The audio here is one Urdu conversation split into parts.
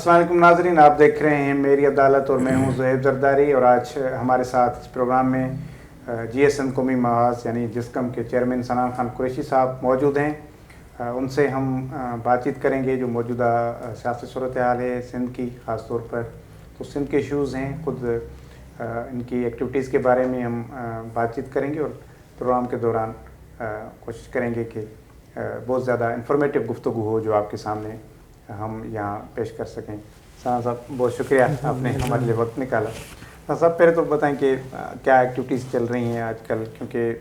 السلام علیکم ناظرین، آپ دیکھ رہے ہیں میری عدالت اور میں ہوں زہیب زرداری، اور آج ہمارے ساتھ اس پروگرام میں جی ایس سندھ قومی محاذ یعنی جسکم کے چیئرمین سنان خان قریشی صاحب موجود ہیں۔ ان سے ہم بات چیت کریں گے جو موجودہ سیاسی صورتحال ہے سندھ کی، خاص طور پر تو سندھ کے ایشوز ہیں، خود ان کی ایکٹیویٹیز کے بارے میں ہم بات چیت کریں گے، اور پروگرام کے دوران کوشش کریں گے کہ بہت زیادہ انفارمیٹیو گفتگو ہو جو آپ کے سامنے ہم یہاں پیش کر سکیں۔ سنان صاحب بہت شکریہ آپ نے ہمارے لیے وقت نکالا۔ سنان صاحب پہلے تو بتائیں کہ کیا ایکٹیویٹیز چل رہی ہیں آج کل، کیونکہ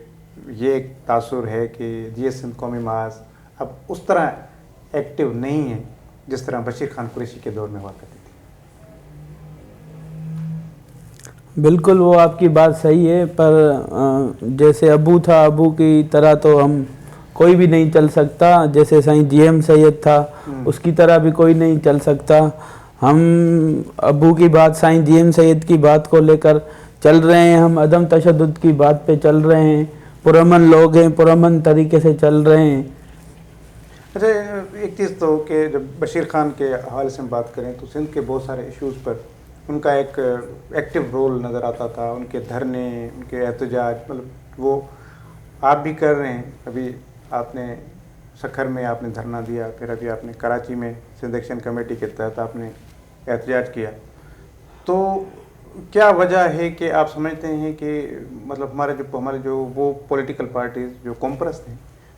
یہ ایک تاثر ہے کہ جی ایس سندھ قومی محاذ اب اس طرح ایکٹیو نہیں ہے جس طرح بشیر خان قریشی کے دور میں ہوا کرتی تھی۔ بالکل وہ آپ کی بات صحیح ہے، پر جیسے ابو تھا، ابو کی طرح تو ہم کوئی بھی نہیں چل سکتا، جیسے سائیں جی ایم سید تھا اس کی طرح بھی کوئی نہیں چل سکتا۔ ہم ابو کی بات، سائیں جی ایم سید کی بات کو لے کر چل رہے ہیں، ہم عدم تشدد کی بات پہ چل رہے ہیں، پرامن لوگ ہیں، پرامن طریقے سے چل رہے ہیں۔ اچھا، ایک چیز تو کہ جب بشیر خان کے حوالے سے ہم بات کریں تو سندھ کے بہت سارے ایشوز پر ان کا ایک ایکٹیو رول نظر آتا تھا، ان کے دھرنے، ان کے احتجاج، مطلب وہ آپ بھی کر رہے ہیں۔ ابھی آپ نے سکھر میں آپ نے دھرنا دیا، پھر ابھی آپ نے کراچی میں سندھ ایکشن کمیٹی کے تحت آپ نے احتجاج کیا، تو کیا وجہ ہے کہ آپ سمجھتے ہیں کہ مطلب ہمارے جو وہ پولیٹیکل پارٹیز جو کمپرس ہیں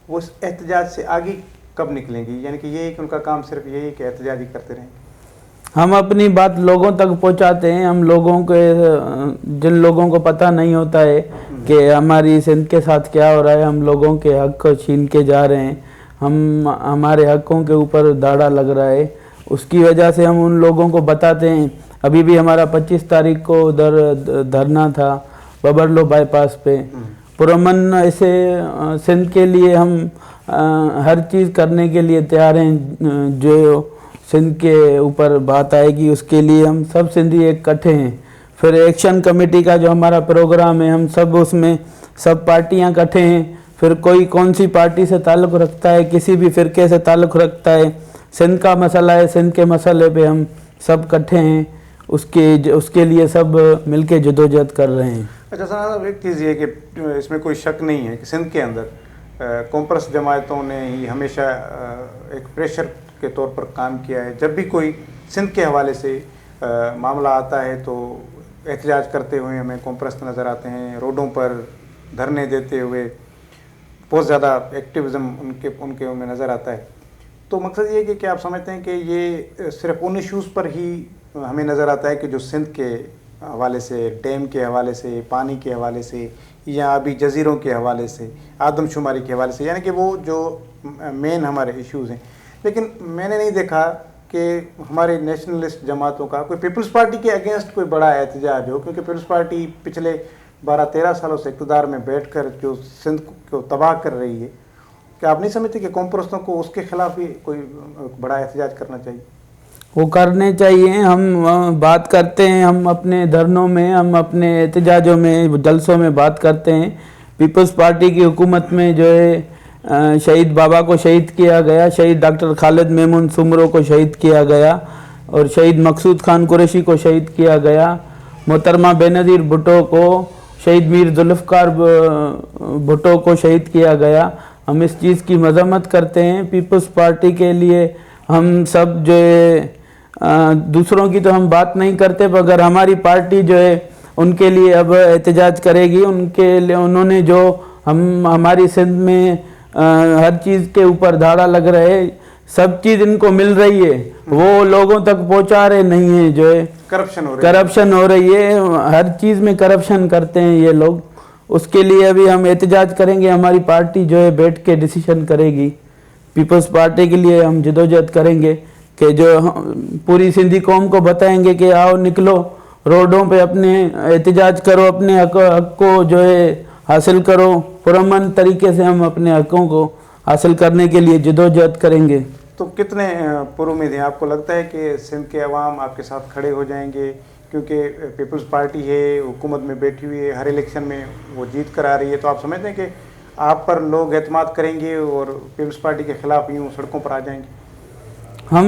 وہ اس احتجاج سے آگے کب نکلیں گی؟ یعنی کہ یہ کہ ان کا کام صرف یہی ہے کہ احتجاج ہی کرتے رہیں؟ ہم اپنی بات لوگوں تک پہنچاتے ہیں، ہم لوگوں کے جن لوگوں کو پتہ نہیں ہوتا ہے کہ ہماری سندھ کے ساتھ کیا ہو رہا ہے، ہم لوگوں کے حق کو چھین کے جا رہے ہیں، ہمارے حقوں کے اوپر داڑا لگ رہا ہے، اس کی وجہ سے ہم ان لوگوں کو بتاتے ہیں۔ ابھی بھی ہمارا 25 تاریخ کو ادھر دھرنا تھا ببرلو بائی پاس پہ، پرامن ایسے سندھ کے لیے ہم ہر چیز کرنے کے لیے تیار ہیں، جو سندھ کے اوپر بات آئے گی اس کے لیے ہم سب سندھی ایک کٹھے ہیں۔ پھر ایکشن کمیٹی کا جو ہمارا پروگرام ہے، ہم سب اس میں سب پارٹیاں کٹھے ہیں، پھر کوئی کون سی پارٹی سے تعلق رکھتا ہے، کسی بھی فرقے سے تعلق رکھتا ہے، سندھ کا مسئلہ ہے، سندھ کے مسئلے پہ ہم سب کٹھے ہیں، اس کے لیے سب مل کے جدوجہد کر رہے ہیں۔ اچھا صاحب، ایک چیز یہ کہ اس میں کوئی شک نہیں ہے کہ سندھ کے اندر کمپرس جماعتوں نے ہی ہمیشہ ایک پریشر کے طور پر کام کیا ہے۔ جب بھی کوئی سندھ کے حوالے سے معاملہ آتا ہے تو احتجاج کرتے ہوئے ہمیں کمپرس نظر آتے ہیں، روڈوں پر دھرنے دیتے ہوئے، بہت زیادہ ایکٹیوزم ان کے میں نظر آتا ہے۔ تو مقصد یہ ہے کہ آپ سمجھتے ہیں کہ یہ صرف ان ایشوز پر ہی ہمیں نظر آتا ہے کہ جو سندھ کے حوالے سے، ڈیم کے حوالے سے، پانی کے حوالے سے، یا ابھی جزیروں کے حوالے سے، آدم شماری کے حوالے سے، یعنی کہ وہ جو مین ہمارے ایشوز ہیں، لیکن میں نے نہیں دیکھا کہ ہمارے نیشنلسٹ جماعتوں کا کوئی پیپلز پارٹی کے اگینسٹ کوئی بڑا احتجاج ہو، کیونکہ پیپلز پارٹی پچھلے 12-13 سالوں سے اقتدار میں بیٹھ کر جو سندھ کو تباہ کر رہی ہے، کیا آپ نہیں سمجھتے کہ کمپرستوں کو اس کے خلاف ہی کوئی بڑا احتجاج کرنا چاہیے؟ وہ کرنے چاہیے، ہم بات کرتے ہیں، ہم اپنے دھرنوں میں، ہم اپنے احتجاجوں میں، جلسوں میں بات کرتے ہیں۔ پیپلز پارٹی کی حکومت میں جو ہے شہید بابا کو شہید کیا گیا، شہید ڈاکٹر خالد میمون سمرو کو شہید کیا گیا، اور شہید مقصود خان قریشی کو شہید کیا گیا، محترمہ بینظیر بھٹو کو، شہید میر ذوالفقار بھٹو کو شہید کیا گیا۔ ہم اس چیز کی مذمت کرتے ہیں۔ پیپلز پارٹی کے لیے ہم سب جو ہے دوسروں کی تو ہم بات نہیں کرتے، مگر ہماری پارٹی جو ہے ان کے لیے اب احتجاج کرے گی۔ ان کے لیے انہوں نے جو ہماری سندھ میں ہر چیز کے اوپر دھاڑا لگ رہے، سب چیز ان کو مل رہی ہے، وہ لوگوں تک پہنچا رہے نہیں ہیں، جو ہے کرپشن ہو رہی ہے، ہر چیز میں کرپشن کرتے ہیں یہ لوگ۔ اس کے لیے ابھی ہم احتجاج کریں گے، ہماری پارٹی جو ہے بیٹھ کے ڈیسیشن کرے گی۔ پیپلز پارٹی کے لیے ہم جدوجہد کریں گے کہ جو پوری سندھی قوم کو بتائیں گے کہ آؤ نکلو روڈوں پہ، اپنے احتجاج کرو، اپنے حق کو جو ہے حاصل کرو، پرامن طریقے سے ہم اپنے حقوں کو حاصل کرنے کے لیے جدوجہد کریں گے۔ تو کتنے پر امید ہیں؟ آپ کو لگتا ہے کہ سندھ کے عوام آپ کے ساتھ کھڑے ہو جائیں گے؟ کیونکہ پیپلز پارٹی ہے، حکومت میں بیٹھی ہوئی ہے، ہر الیکشن میں وہ جیت کر آ رہی ہے، تو آپ سمجھتے ہیں کہ آپ پر لوگ اعتماد کریں گے اور پیپلز پارٹی کے خلاف یوں سڑکوں پر آ جائیں گے؟ ہم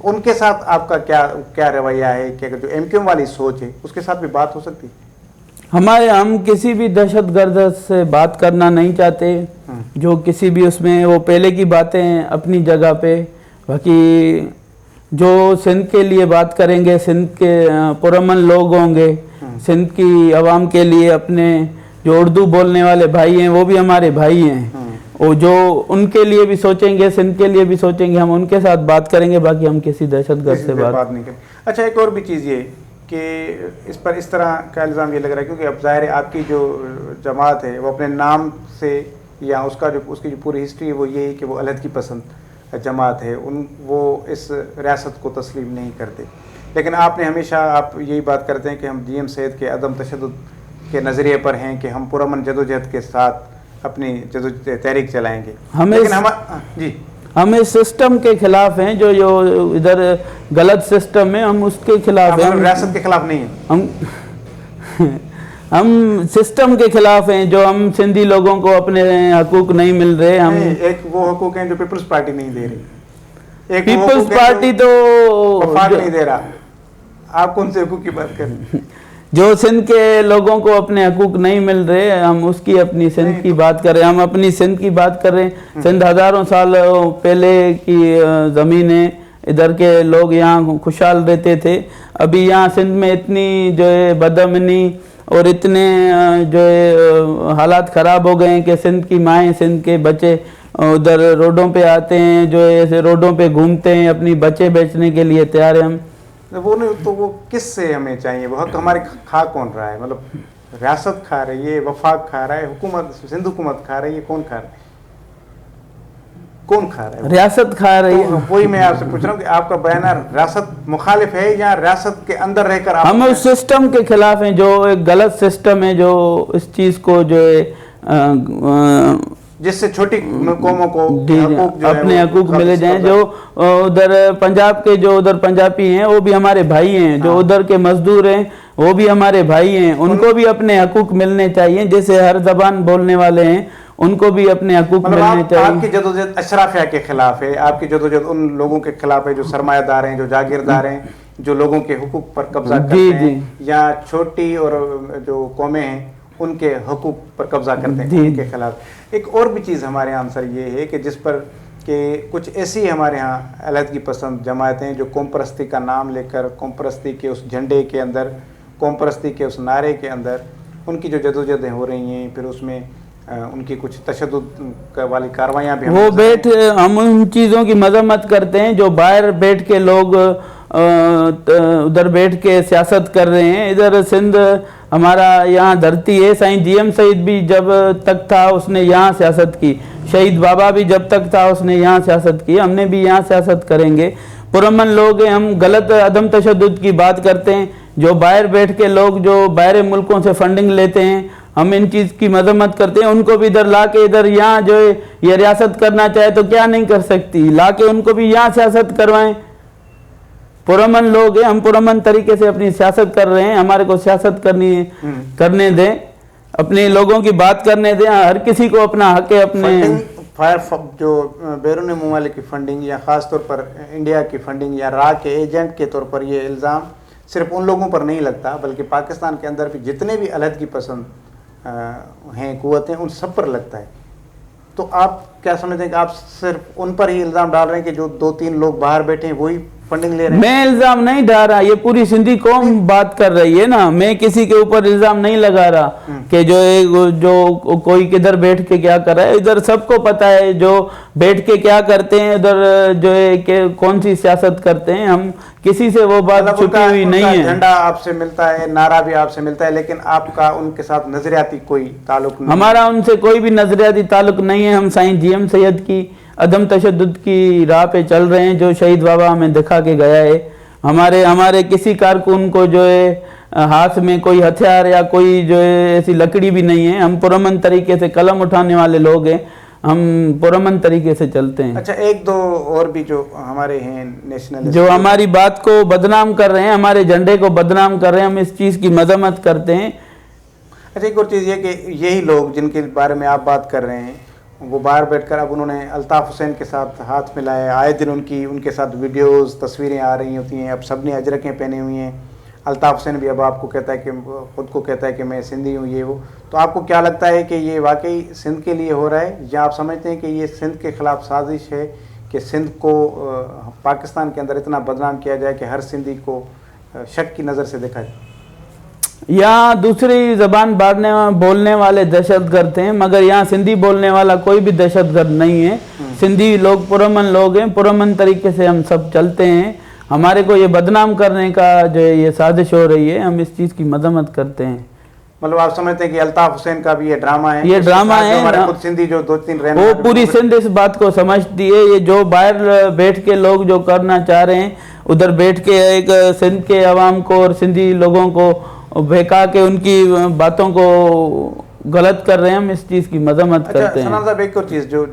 تو ان کے ساتھ آپ کا کیا رویہ ہے کہ جو ایم کیو ایم والی سوچ ہے اس کے ساتھ بھی بات ہو سکتی ہے؟ ہم کسی بھی دہشت گرد سے بات کرنا نہیں چاہتے، جو کسی بھی اس میں وہ پہلے کی باتیں اپنی جگہ پہ، باقی جو سندھ کے لیے بات کریں گے، سندھ کے پرامن لوگ ہوں گے، سندھ کی عوام کے لیے اپنے جو اردو بولنے والے بھائی ہیں وہ بھی ہمارے بھائی ہیں، اور جو ان کے لیے بھی سوچیں گے، سندھ کے لیے بھی سوچیں گے، ہم ان کے ساتھ بات کریں گے، باقی ہم کسی دہشت گرد سے بات نہیں کریں۔ اچھا، ایک اور بھی چیز یہ کہ اس پر اس طرح کا الزام یہ لگ رہا ہے کیونکہ اب ظاہر ہے آپ کی جو جماعت ہے وہ اپنے نام سے یا اس کی جو پوری ہسٹری ہے وہ یہ ہے کہ وہ علیحدگی پسند جماعت ہے، وہ اس ریاست کو تسلیم نہیں کرتے، لیکن آپ نے ہمیشہ آپ یہی بات کرتے ہیں کہ ہم GM سید کے عدم تشدد کے نظریے پر ہیں کہ ہم پرامن جدوجہد کے ساتھ اپنی تحریک چلائیں گے، لیکن ہم اس سسٹم کے خلاف ہیں، جو ادھر غلط سسٹم ہے، ہم اس کے خلاف ہیں، ریاست کے خلاف نہیں ہیں، ہم سسٹم کے خلاف ہیں، جو ہم سندھی لوگوں کو اپنے حقوق نہیں مل رہے، ہم ایک وہ حقوق ہیں جو پیپلز پارٹی نہیں دے رہی، پیپلز پارٹی تو وفاق نہیں دے رہا، آپ کون سے حقوق کی بات کر رہے ہیں؟ جو سندھ کے لوگوں کو اپنے حقوق نہیں مل رہے، ہم اس کی اپنی سندھ کی بات کر رہے ہیں، ہم اپنی سندھ کی بات کر رہے ہیں۔ سندھ ہزاروں سال پہلے کی زمین ہے، ادھر کے لوگ یہاں خوشحال رہتے تھے، ابھی یہاں سندھ میں اتنی جو ہے بدامنی اور اتنے جو ہے حالات خراب ہو گئے ہیں کہ سندھ کی مائیں، سندھ کے بچے ادھر روڈوں پہ آتے ہیں، جو ایسے روڈوں پہ گھومتے ہیں، اپنی بچے بیچنے کے لیے تیار ہیں۔ ہم وہ نہیں تو وہ کس سے ہمیں چاہیے؟ وہ حق ہمارے کھا کون رہا ہے؟ مطلب ریاست کھا رہی ہے، وفاق کھا رہا ہے، حکومت سندھ حکومت کھا رہی ہے، کون کھا رہا ہے؟ کون کھا رہا ہے؟ ریاست کھا رہی ہے۔ وہی میں آپ سے پوچھ رہا ہوں کہ آپ کا بیان ریاست مخالف ہے یا ریاست کے اندر رہ کر ہم اس سسٹم کے خلاف ہیں، جو ایک غلط سسٹم ہے، جو اس چیز کو جو ہے جس سے چھوٹی قوموں کو اپنے حقوق ملے جائیں، جو ادھر پنجاب کے جو ادھر پنجابی ہیں وہ بھی ہمارے بھائی ہیں، جو ادھر کے مزدور ہیں وہ بھی ہمارے بھائی ہیں، ان کو بھی اپنے حقوق ملنے چاہیے، جیسے ہر زبان بولنے والے ہیں ان کو بھی اپنے حقوق ملنے چاہیے۔ آپ کی جدوجہد اشرافیہ کے خلاف ہے، آپ کی جدوجہد ان لوگوں کے خلاف ہے جو سرمایہ دار ہیں، جو جاگیردار ہیں، جو لوگوں کے حقوق پر قبضہ کرتے ہیں، یا چھوٹی اور جو قومیں ہیں ان کے حقوق پر قبضہ کرتے ہیں، ان کے خلاف۔ ایک اور بھی چیز ہمارے یہاں آنسر یہ ہے کہ جس پر کہ کچھ ایسی ہمارے ہاں علیحدگی پسند جماعتیں جو قوم پرستی کا نام لے کر قوم پرستی کے اس جھنڈے کے اندر، قوم پرستی کے اس نعرے کے اندر ان کی جو جدوجہدیں ہو رہی ہیں، پھر اس میں ان کی کچھ تشدد والی کارروائیاں بھی ہم ان چیزوں کی مذمت کرتے ہیں جو باہر بیٹھ کے لوگ ادھر بیٹھ کے سیاست کر رہے ہیں۔ ادھر سندھ ہمارا یہاں دھرتی ہے، سائیں GM سعید بھی جب تک تھا اس نے یہاں سیاست کی، شہید بابا بھی جب تک تھا اس نے یہاں سیاست کی، ہم نے بھی یہاں سیاست کریں گے۔ پرامن لوگ ہیں، ہم غلط عدم تشدد کی بات کرتے ہیں، جو باہر بیٹھ کے لوگ جو باہر ملکوں سے فنڈنگ لیتے ہیں، ہم ان چیز کی مذمت کرتے ہیں۔ ان کو بھی ادھر لا کے ادھر یہاں جو یہ ریاست کرنا چاہے تو کیا نہیں کر سکتی، لا کے ان کو بھی یہاں سیاست کروائیں۔ پرامن لوگ ہیں، ہم پرامن طریقے سے اپنی سیاست کر رہے ہیں، ہمارے کو سیاست کرنے دیں، اپنے لوگوں کی بات کرنے دیں، ہر کسی کو اپنا حق ہے۔ اپنے جو بیرون ممالک کی فنڈنگ یا خاص طور پر انڈیا کی فنڈنگ یا را کے ایجنٹ کے طور پر یہ الزام صرف ان لوگوں پر نہیں لگتا بلکہ پاکستان کے اندر بھی جتنے بھی علیحدگی پسند ہیں قوتیں ان سب پر لگتا ہے۔ تو آپ کیا سمجھتے ہیں کہ آپ صرف ان پر ہی الزام ڈال رہے ہیں کہ جو 2-3 لوگ باہر بیٹھے ہیں وہی فنڈنگ لے رہے ہیں؟ میں الزام نہیں ڈال رہا، یہ پوری سندھی قوم بات کر رہی ہے نا، میں کسی کے اوپر الزام نہیں لگا رہا کہ جو کوئی کدھر بیٹھ کے کیا کر رہا ہے۔ ادھر سب کو پتا ہے جو بیٹھ کے کیا کرتے ہیں، ادھر جو ہے کہ کون سی سیاست کرتے ہیں، ہم کسی سے وہ بات چھپی ہوئی نہیں ہے۔ جھنڈا آپ سے ملتا ہے، نعرہ بھی آپ سے ملتا ہے، لیکن آپ کا ان کے ساتھ نظریاتی کوئی تعلق نہیں؟ ہمارا ان سے کوئی بھی نظریاتی تعلق نہیں ہے، ہم سائیں GM سید کی عدم تشدد کی راہ پہ چل رہے ہیں، جو شہید بابا ہمیں دکھا کے گیا ہے۔ ہمارے کسی کارکن کو جو ہے ہاتھ میں کوئی ہتھیار یا کوئی جو ہے ایسی لکڑی بھی نہیں ہے، ہم پرامن طریقے سے قلم اٹھانے والے لوگ ہیں، ہم پرامن طریقے سے چلتے ہیں۔ اچھا، ایک دو اور بھی جو ہمارے ہیں نیشنل جو ہماری بات کو بدنام کر رہے ہیں، ہمارے جھنڈے کو بدنام کر رہے ہیں، ہم اس چیز کی مذمت کرتے ہیں۔ اچھا، ایک اور چیز یہ کہ یہی لوگ جن کے بارے میں آپ بات کر رہے ہیں وہ باہر بیٹھ کر اب انہوں نے الطاف حسین کے ساتھ ہاتھ ملائے، آئے دن ان کے ساتھ ویڈیوز تصویریں آ رہی ہوتی ہیں، اب سب نے اجرکیں پہنے ہوئی ہیں، الطاف حسین بھی اب آپ کو کہتا ہے کہ خود کو کہتا ہے کہ میں سندھی ہوں یہ وہ، تو آپ کو کیا لگتا ہے کہ یہ واقعی سندھ کے لیے ہو رہا ہے، یا آپ سمجھتے ہیں کہ یہ سندھ کے خلاف سازش ہے کہ سندھ کو پاکستان کے اندر اتنا بدنام کیا جائے کہ ہر سندھی کو شک کی نظر سے دیکھا جائے؟ یہاں دوسری زبان بولنے والے دہشت گرد ہیں، مگر یہاں سندھی بولنے والا کوئی بھی دہشت گرد نہیں ہے. سندھی لوگ پرامن لوگ ہیں، پرامن طریقے سے ہم سب چلتے ہیں. ہمارے کو یہ بدنام کرنے کا جو یہ سازش ہو رہی ہے، ہم اس چیز کی مذمت کرتے ہیں. مطلب آپ سمجھتے ہیں کہ الطاف حسین کا بھی یہ ڈرامہ ہے؟ یہ ڈرامہ ہے، ہمارے خود سندھی جو 2-3 رہنے وہ پوری سندھ اس بات کو سمجھتی ہے. یہ جو باہر بیٹھ کے لوگ جو کرنا چاہ رہے ہیں، ادھر بیٹھ کے ایک سندھ کے عوام کو اور سندھی لوگوں کو بہکا کے ان کی باتوں کو غلط کر رہے ہیں، ہم اس چیز کی مذمت کرتے ہیں. سنا صاحب ایک اور چیز جو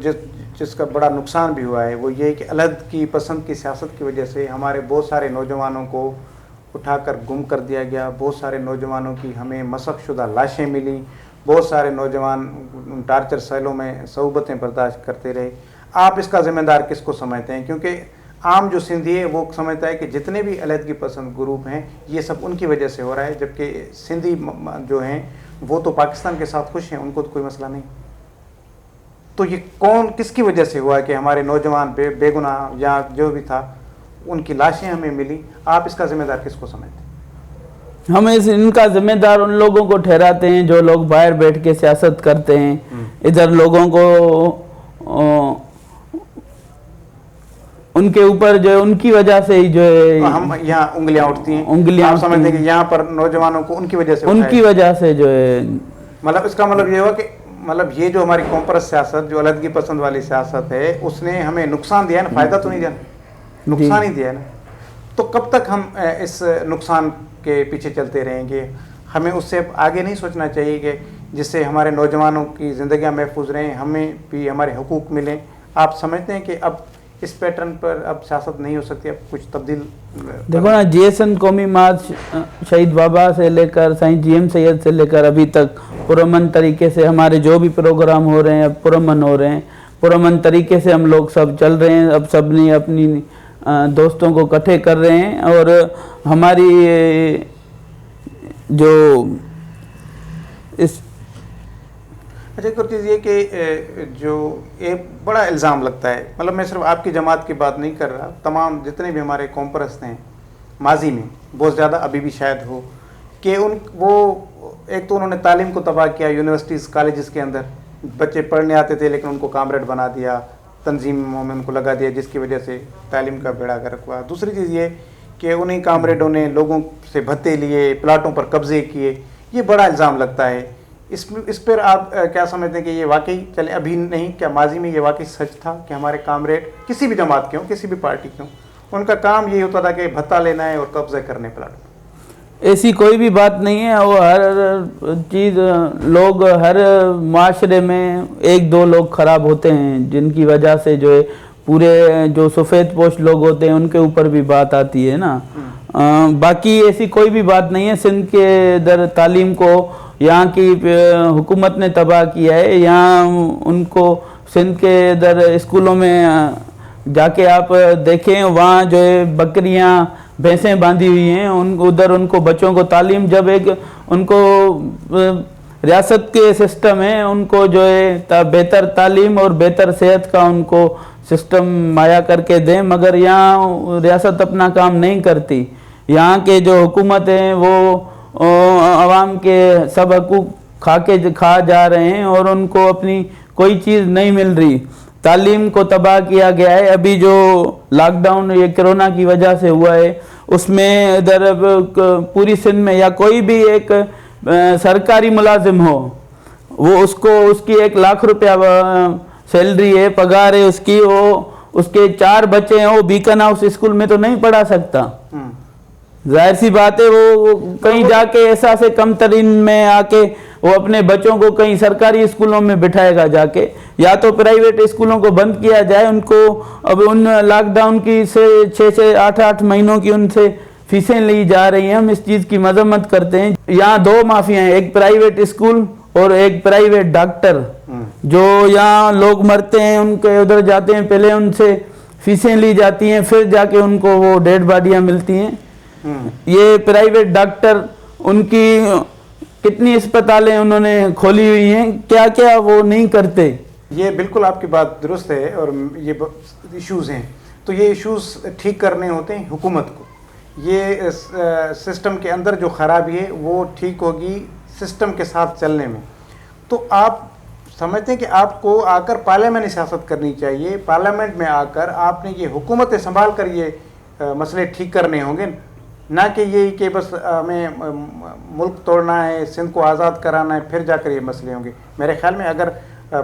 جس کا بڑا نقصان بھی ہوا ہے وہ یہ کہ علیحدگی کی پسند کی سیاست کی وجہ سے ہمارے بہت سارے نوجوانوں کو اٹھا کر گم کر دیا گیا، بہت سارے نوجوانوں کی ہمیں مسخ شدہ لاشیں ملی، بہت سارے نوجوان ٹارچر سیلوں میں صعوبتیں برداشت کرتے رہے. آپ اس کا ذمہ دار کس کو سمجھتے ہیں؟ کیونکہ عام جو سندھی ہے وہ سمجھتا ہے کہ جتنے بھی علیحدگی پسند گروپ ہیں یہ سب ان کی وجہ سے ہو رہا ہے، جبکہ سندھی جو ہیں وہ تو پاکستان کے ساتھ خوش ہیں، ان کو تو کوئی مسئلہ نہیں. تو یہ کس کی وجہ سے ہوا کہ ہمارے نوجوان بے گناہ یا جو بھی تھا ان کی لاشیں ہمیں ملی؟ آپ اس کا ذمہ دار کس کو سمجھتے ہیں؟ ہم ان کا ذمہ دار ان لوگوں کو ٹھہراتے ہیں جو لوگ باہر بیٹھ کے سیاست کرتے ہیں. ادھر لوگوں کو ان کے اوپر جو ان کی وجہ سے ہی جو ہے ہم یہاں انگلیاں اٹھتی ہیں. آپ سمجھتے ہیں کہ یہاں پر نوجوانوں کو ان کی وجہ سے جو ہے مطلب اس کا مطلب یہ ہوا کہ مطلب یہ جو ہماری کمپرس سیاست جو علیحدگی پسند والی سیاست ہے اس نے ہمیں نقصان دیا ہے نا، فائدہ تو نہیں دیا نا، نقصان ہی دیا ہے نا. تو کب تک ہم اس نقصان کے پیچھے چلتے رہیں گے؟ ہمیں اس سے آگے نہیں سوچنا چاہیے کہ جس سے ہمارے نوجوانوں کی زندگیاں محفوظ رہیں، ہمیں بھی ہمارے حقوق ملیں. آپ سمجھتے ہیں کہ اب اس پیٹرن پر اب سیاست نہیں ہو سکتی، اب کچھ تبدیل؟ دیکھو نا، GSN قومی مارچ شہید بابا سے لے کر سائیں GM سید سے لے کر ابھی تک پرامن طریقے سے ہمارے جو بھی پروگرام ہو رہے ہیں اب پرامن ہو رہے ہیں، پرامن طریقے سے ہم لوگ سب چل رہے ہیں. اب سب نے اپنی دوستوں کو اکٹھے کر رہے ہیں اور ہماری جو اس اچھا ایک اور چیز یہ کہ جو ایک بڑا الزام لگتا ہے، مطلب میں صرف آپ کی جماعت کی بات نہیں کر رہا، تمام جتنے بھی ہمارے قوم پرست ہیں ماضی میں بہت زیادہ، ابھی بھی شاید ہو، کہ وہ ایک تو انہوں نے تعلیم کو تباہ کیا. یونیورسٹیز کالجز کے اندر بچے پڑھنے آتے تھے لیکن ان کو کامریڈ بنا دیا، تنظیموں میں ان کو لگا دیا، جس کی وجہ سے تعلیم کا بیڑا غرق ہوا. دوسری چیز یہ کہ انہیں کامریڈوں نے لوگوں سے بھتے لیے، پلاٹوں پر قبضے کیے. یہ بڑا الزام لگتا ہے. اس پر آپ کیا سمجھتے ہیں کہ یہ واقعی چلے ابھی نہیں، کیا ماضی میں یہ واقعی سچ تھا کہ ہمارے کامریڈ کسی بھی جماعت کے ہوں، کسی بھی پارٹی کے ہوں، ان کا کام یہی ہوتا تھا کہ بھتہ لینا ہے اور قبضہ کرنے پلاٹ؟ ایسی کوئی بھی بات نہیں ہے. وہ ہر چیز لوگ ہر معاشرے میں 1-2 لوگ خراب ہوتے ہیں جن کی وجہ سے جو ہے پورے جو سفید پوش لوگ ہوتے ہیں ان کے اوپر بھی بات آتی ہے نا. باقی ایسی کوئی بھی بات نہیں ہے. سندھ کے در تعلیم کو یہاں کی حکومت نے تباہ کیا ہے. یہاں ان کو سندھ کے در اسکولوں میں جا کے آپ دیکھیں، وہاں جو ہے بکریاں بھینسیں باندھی ہوئی ہیں. ادھر ان کو بچوں کو تعلیم، جب ایک ان کو ریاست کے سسٹم ہے ان کو جو ہے بہتر تعلیم اور بہتر صحت کا ان کو سسٹم مہیا کر کے دیں، مگر یہاں ریاست اپنا کام نہیں کرتی. یہاں کے جو حکومت ہیں وہ عوام کے سب حقوق کھا جا رہے ہیں اور ان کو اپنی کوئی چیز نہیں مل رہی. تعلیم کو تباہ کیا گیا ہے. ابھی جو لاک ڈاؤن یہ کرونا کی وجہ سے ہوا ہے اس میں ادھر پوری سندھ میں یا کوئی بھی ایک سرکاری ملازم ہو، وہ اس کی 1 لاکھ روپیہ سیلری ہے، پگار ہے اس کی، وہ اس کے 4 بچے ہیں، وہ بیکن ہاؤس اسکول میں تو نہیں پڑھا سکتا. ظاہر سی بات ہے وہ کہیں جا کے احساس کم ترین میں آ کے وہ اپنے بچوں کو کہیں سرکاری اسکولوں میں بٹھائے گا جا کے، یا تو پرائیویٹ اسکولوں کو بند کیا جائے. ان کو اب ان لاک ڈاؤن کی سے 6-8 مہینوں کی ان سے فیسیں لی جا رہی ہیں. ہم اس چیز کی مذمت کرتے ہیں. یہاں 2 مافیا ہیں، ایک پرائیویٹ اسکول اور ایک پرائیویٹ ڈاکٹر. جو یہاں لوگ مرتے ہیں ان کے ادھر جاتے ہیں, پہلے ان سے فیسیں لی جاتی ہیں, پھر جا کے ان کو وہ ڈیڈ باڈیاں ملتی ہیں. یہ پرائیویٹ ڈاکٹر, ان کی کتنی اسپتالیں انہوں نے کھولی ہوئی ہیں, کیا کیا وہ نہیں کرتے. یہ بالکل آپ کی بات درست ہے, اور یہ ایشوز ہیں, تو یہ ایشوز ٹھیک کرنے ہوتے ہیں حکومت کو. یہ سسٹم کے اندر جو خرابی ہے وہ ٹھیک ہوگی سسٹم کے ساتھ چلنے میں. تو آپ سمجھتے ہیں کہ آپ کو آ کر پارلیمنٹ سیاست کرنی چاہیے, پارلیمنٹ میں آ کر آپ نے یہ حکومتیں سنبھال کر یہ مسئلے ٹھیک کرنے ہوں گے, نہ کہ یہ کہ بس ہمیں ملک توڑنا ہے, سندھ کو آزاد کرانا ہے, پھر جا کر یہ مسئلے ہوں گے. میرے خیال میں اگر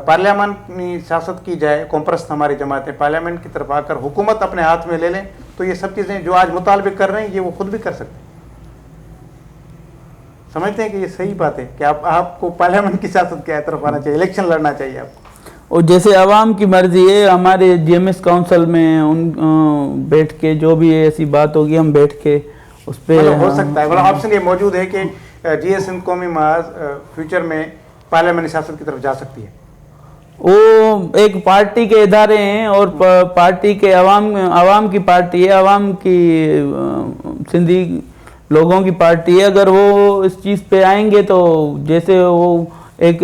پارلیمنٹی سیاست کی جائے, کمپرست ہماری جماعتیں پارلیمنٹ کی طرف آ کر حکومت اپنے ہاتھ میں لے لیں, تو یہ سب چیزیں جو آج مطالبے کر رہے ہیں یہ وہ خود بھی کر سکتے ہیں. سمجھتے ہیں کہ یہ صحیح بات ہے کہ آپ کو پارلیمنٹ کی سیاست کی طرف آنا چاہیے, الیکشن لڑنا چاہیے آپ کو. اور جیسے عوام کی مرضی ہے, ہمارے جی ایم ایس کونسل میں ان بیٹھ کے جو بھی ایسی بات ہوگی ہم بیٹھ کے اس پہ ہو سکتا ہے. مطلب آپشن یہ موجود ہے کہ جی ایس سندھ قومی محاذ فیوچر میں پارلیمنٹ سیاست کی طرف جا سکتی ہے. وہ ایک پارٹی کے ادارے ہیں, اور پارٹی کے عوام کی پارٹی ہے, عوام کی سندھی لوگوں کی پارٹی ہے. اگر وہ اس چیز پہ آئیں گے تو جیسے وہ ایک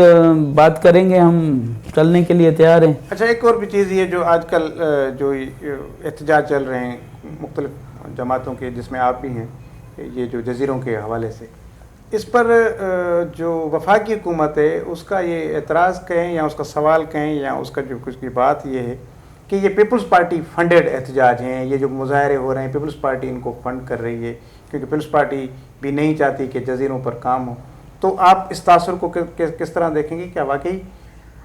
بات کریں گے, ہم چلنے کے لیے تیار ہیں. اچھا, ایک اور بھی چیز یہ جو آج کل جو احتجاج چل رہے ہیں مختلف جماعتوں کے, جس میں آپ بھی ہیں, یہ جو جزیروں کے حوالے سے, اس پر جو وفاقی حکومت ہے اس کا یہ اعتراض کہیں یا اس کا سوال کہیں یا اس کا جو کچھ کی بات یہ ہے کہ یہ پیپلز پارٹی فنڈڈ احتجاج ہیں. یہ جو مظاہرے ہو رہے ہیں پیپلز پارٹی ان کو فنڈ کر رہی ہے, کیونکہ پیپلز پارٹی بھی نہیں چاہتی کہ جزیروں پر کام ہو. تو آپ اس تاثر کو کس طرح دیکھیں گے؟ کیا واقعی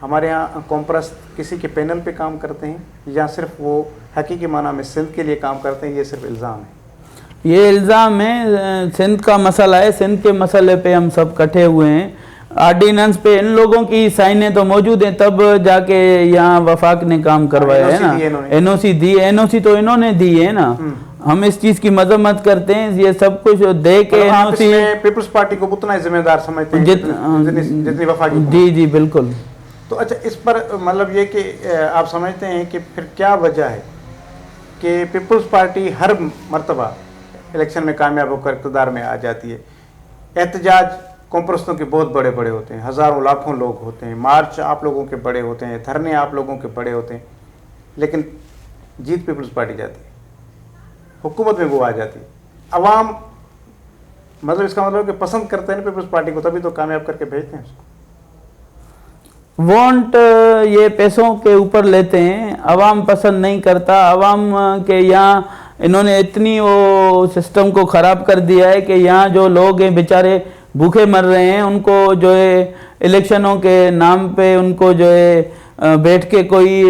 ہمارے ہاں کمپرست کسی کے پینل پہ کام کرتے ہیں, یا صرف وہ حقیقی معنی میں سندھ کے لیے کام کرتے ہیں؟ یہ صرف الزام ہے. یہ الزام ہے, سندھ کا مسئلہ ہے, سندھ کے مسئلے پہ ہم سب کٹھے ہوئے ہیں. آرڈیننس پہ ان لوگوں کی سائنیں تو موجود ہیں, تب جا کے یہاں وفاق نے کام کروایا ہے نا, این او سی دی, این او سی تو انہوں نے دی ہے نا. ہم اس چیز کی مذمت کرتے ہیں, یہ سب کچھ دے کے این او سی پیپلز پارٹی کو اتنا ذمہ دار سمجھتے ہیں جتنی وفاقی. جی جی بالکل. تو اچھا, اس پر مطلب یہ کہ آپ سمجھتے ہیں کہ پھر کیا وجہ ہے کہ پیپلز پارٹی ہر مرتبہ الیکشن میں کامیاب ہو کر اقتدار میں آ جاتی ہے؟ احتجاج کمپرستوں کے بہت بڑے بڑے ہوتے ہیں, ہزاروں لاکھوں لوگ ہوتے ہیں, مارچ آپ لوگوں کے بڑے ہوتے ہیں, دھرنے آپ لوگوں کے بڑے ہوتے ہیں, لیکن جیت پیپلز پارٹی جاتی ہے, حکومت میں وہ آ جاتی ہے. عوام مطلب اس کا مطلب کہ پسند کرتے ہیں پیپلز پارٹی کو, تبھی تو کامیاب کر کے بھیجتے ہیں اس کو. ووٹ یہ پیسوں کے اوپر لیتے ہیں, عوام پسند نہیں کرتا. عوام کے یہاں انہوں نے اتنی وہ سسٹم کو خراب کر دیا ہے کہ یہاں جو لوگ ہیں بیچارے بھوکے مر رہے ہیں. ان کو جو ہے الیکشنوں کے نام پہ ان کو جو ہے بیٹھ کے کوئی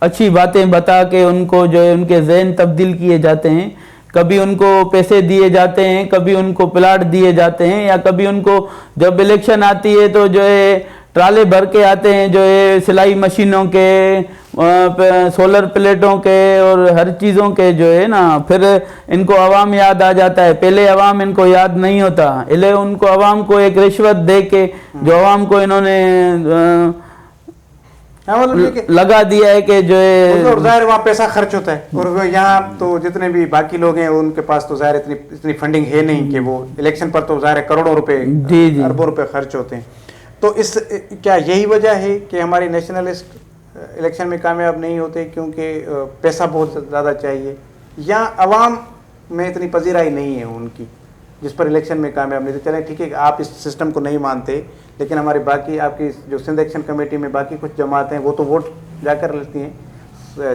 اچھی باتیں بتا کے ان کو جو ہے ان کے ذہن تبدیل کیے جاتے ہیں. کبھی ان کو پیسے دیے جاتے ہیں, کبھی ان کو پلاٹ دیے جاتے ہیں, یا کبھی ان کو جب الیکشن آتی ہے تو جو ہے ٹرالے بھر کے آتے ہیں جو ہے سلائی مشینوں کے, سولر پلیٹوں کے اور ہر چیزوں کے جو ہے نا. پھر ان کو عوام یاد آ جاتا ہے, پہلے عوام ان کو یاد نہیں ہوتا. ان کو عوام کو ایک رشوت دے کے جو عوام کو انہوں نے لگا دیا ہے کہ جو ہے ظاہر وہاں پیسہ خرچ ہوتا ہے, اور یہاں تو جتنے بھی باقی لوگ ہیں ان کے پاس تو ظاہر اتنی فنڈنگ ہے نہیں کہ وہ الیکشن پر تو ظاہر کروڑوں روپے اربوں روپے خرچ ہوتے ہیں. تو اس کیا یہی وجہ ہے کہ ہمارے نیشنلسٹ الیکشن میں کامیاب نہیں ہوتے کیونکہ پیسہ بہت زیادہ چاہیے, یا عوام میں اتنی پذیرائی نہیں ہے ان کی جس پر الیکشن میں کامیاب نہیں تھے؟ چلیں ٹھیک ہے کہ آپ اس سسٹم کو نہیں مانتے, لیکن ہمارے باقی آپ کی جو سندھ ایکشن کمیٹی میں باقی کچھ جماعتیں ہیں وہ تو ووٹ جا کر لیتی ہیں.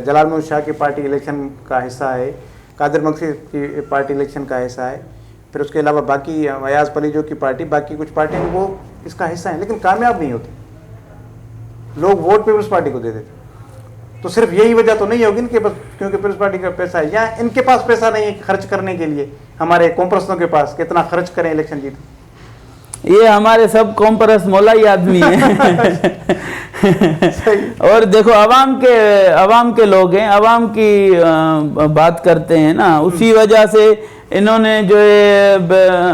جلال محمد شاہ کی پارٹی الیکشن کا حصہ ہے, قادر مکسی کی پارٹی الیکشن کا حصہ ہے, پھر اس کے علاوہ باقی ایاز پلیجو کی پارٹی, باقی کچھ پارٹیاں وہ اس کا حصہ ہیں, لیکن کامیاب نہیں ہوتے. لوگ ووٹ پیپلز پارٹی کو دے دیتے. تو صرف یہی وجہ تو نہیں ہوگی کہ بس کیونکہ پیپلز پارٹی کا پیسہ ہے, یا ان کے پاس پیسہ نہیں ہے خرچ کرنے کے لیے, ہمارے کمپرستوں کے پاس کتنا خرچ کریں الیکشن جیت. یہ ہمارے سب کمپرس مولائی آدمی ہیں. اور دیکھو عوام کے لوگ ہیں, عوام کی بات کرتے ہیں نا, اسی وجہ سے انہوں نے جو ہے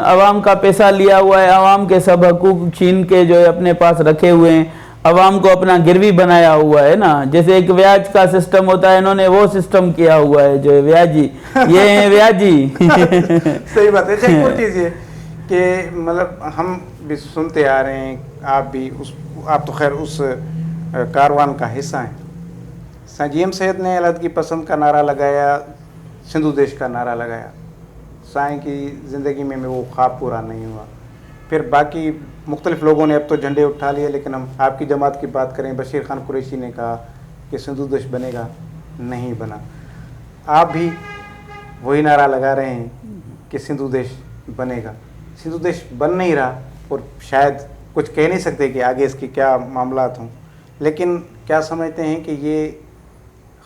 عوام کا پیسہ لیا ہوا ہے, عوام کے سب حقوق چھین کے جو ہے اپنے پاس رکھے ہوئے ہیں. عوام کو اپنا گروی بنایا ہوا ہے نا, جیسے ایک بیاج کا سسٹم ہوتا ہے, انہوں نے وہ سسٹم کیا ہوا ہے جو بیاجی, یہ ہیں بیاجی. صحیح بات ہے. ایک اور چیز یہ کہ مطلب ہم بھی سنتے آ رہے ہیں, آپ تو خیر اس کاروان کا حصہ ہیں. جی ایم سید نے علیحدگی پسند کا نعرہ لگایا, سندھو دیش کا نعرہ لگایا. سائیں کی زندگی میں وہ خواب پورا نہیں ہوا. پھر باقی مختلف لوگوں نے اب تو جھنڈے اٹھا لیے, لیکن ہم آپ کی جماعت کی بات کریں, بشیر خان قریشی نے کہا کہ سندھو دیش بنے گا, نہیں بنا. آپ بھی وہی نعرہ لگا رہے ہیں کہ سندھو دیش بنے گا. سندھو دیش بن نہیں رہا, اور شاید کچھ کہہ نہیں سکتے کہ آگے اس کی کیا معاملات ہوں, لیکن کیا سمجھتے ہیں کہ یہ